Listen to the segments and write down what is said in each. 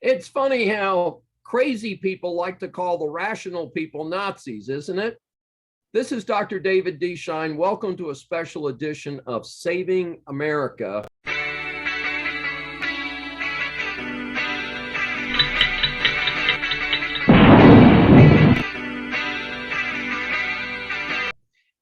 It's funny how crazy people like to call the rational people Nazis, isn't it? This is Dr. David D. Shine. Welcome to a special edition of Saving America.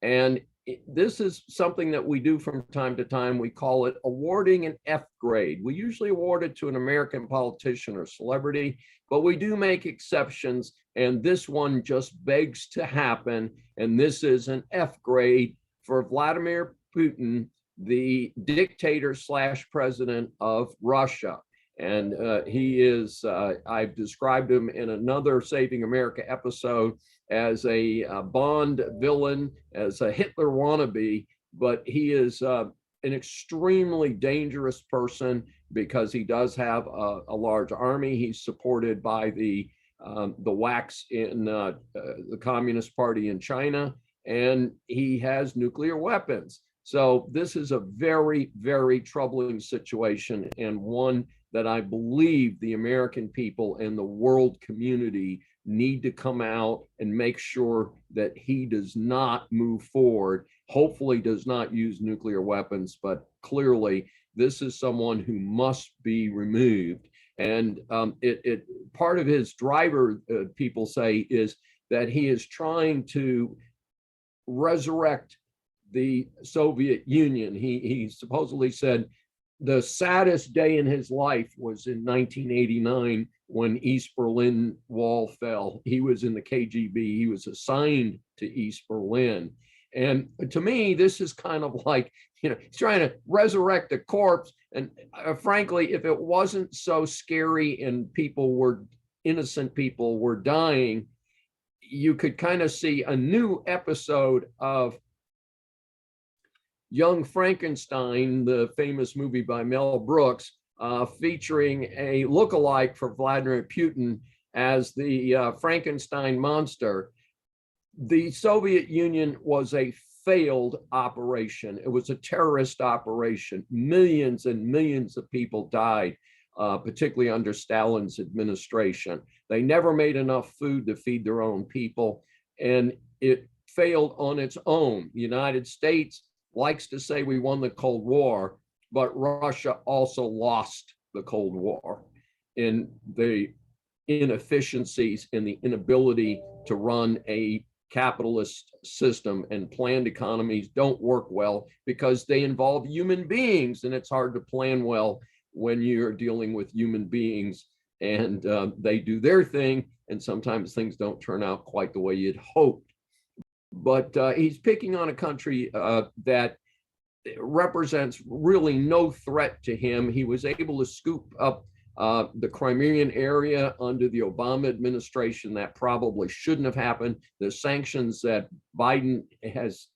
And this is something that we do from time to time. We call it awarding an F grade. We usually award it to an American politician or celebrity, but we do make exceptions. And this one just begs to happen. And this is an F grade for Vladimir Putin, the dictator slash president of Russia. And he is, I've described him in another Saving America episode as a Bond villain, as a Hitler wannabe, but he is an extremely dangerous person because he does have a large army. He's supported by the WACs in the Communist Party in China, and he has nuclear weapons. So this is a very, very troubling situation, and one that I believe the American people and the world community need to come out and make sure that he does not move forward, hopefully does not use nuclear weapons, but clearly this is someone who must be removed. And part of his driver, people say, is that he is trying to resurrect the Soviet Union. He supposedly said the saddest day in his life was in 1989 when East Berlin Wall fell. He was in the KGB. He was assigned to East Berlin. And to me, this is kind of like, he's trying to resurrect a corpse. And frankly, if it wasn't so scary and innocent people were dying, you could kind of see a new episode of Young Frankenstein, the famous movie by Mel Brooks, featuring a lookalike for Vladimir Putin as the Frankenstein monster. The Soviet Union was a failed operation. It was a terrorist operation. Millions and millions of people died, particularly under Stalin's administration. They never made enough food to feed their own people, and it failed on its own. The United States likes to say we won the Cold War, but Russia also lost the Cold War in the inefficiencies and the inability to run a capitalist system, and planned economies don't work well because they involve human beings, and it's hard to plan well when you're dealing with human beings, and they do their thing, and sometimes things don't turn out quite the way you'd hoped. But he's picking on a country that represents really no threat to him. He was able to scoop up the Crimean area under the Obama administration. That probably shouldn't have happened. The sanctions that Biden has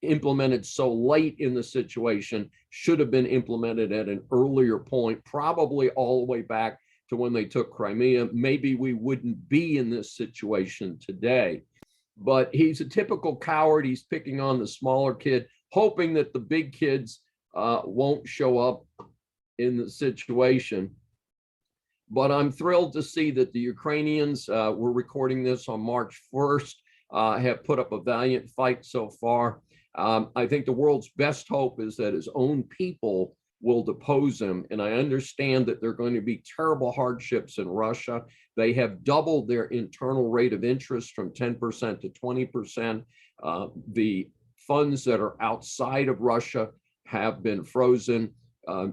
implemented so late in the situation should have been implemented at an earlier point, probably all the way back to when they took Crimea. Maybe we wouldn't be in this situation today. But he's a typical coward. He's picking on the smaller kid, hoping that the big kids won't show up in the situation. But I'm thrilled to see that the Ukrainians, we're recording this on March 1st, have put up a valiant fight so far. I think the world's best hope is that his own people will depose him. And I understand that there are going to be terrible hardships in Russia. They have doubled their internal rate of interest from 10% to 20%. The funds that are outside of Russia have been frozen.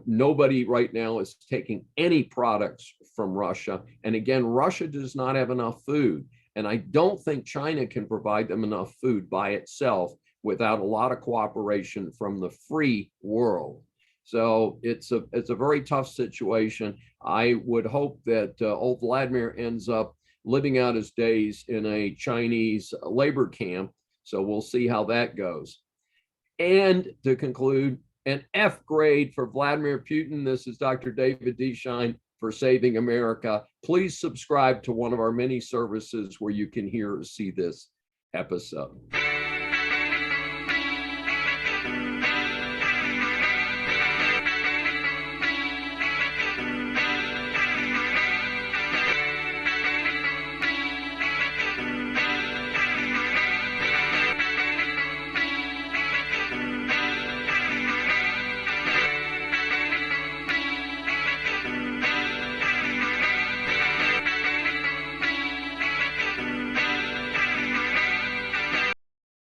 Nobody right now is taking any products from Russia. And again, Russia does not have enough food. And I don't think China can provide them enough food by itself without a lot of cooperation from the free world. So it's a very tough situation. I would hope that old Vladimir ends up living out his days in a Chinese labor camp. So we'll see how that goes. And to conclude, an F grade for Vladimir Putin. This is Dr. David D. Shine for Saving America. Please subscribe to one of our many services where you can hear or see this episode.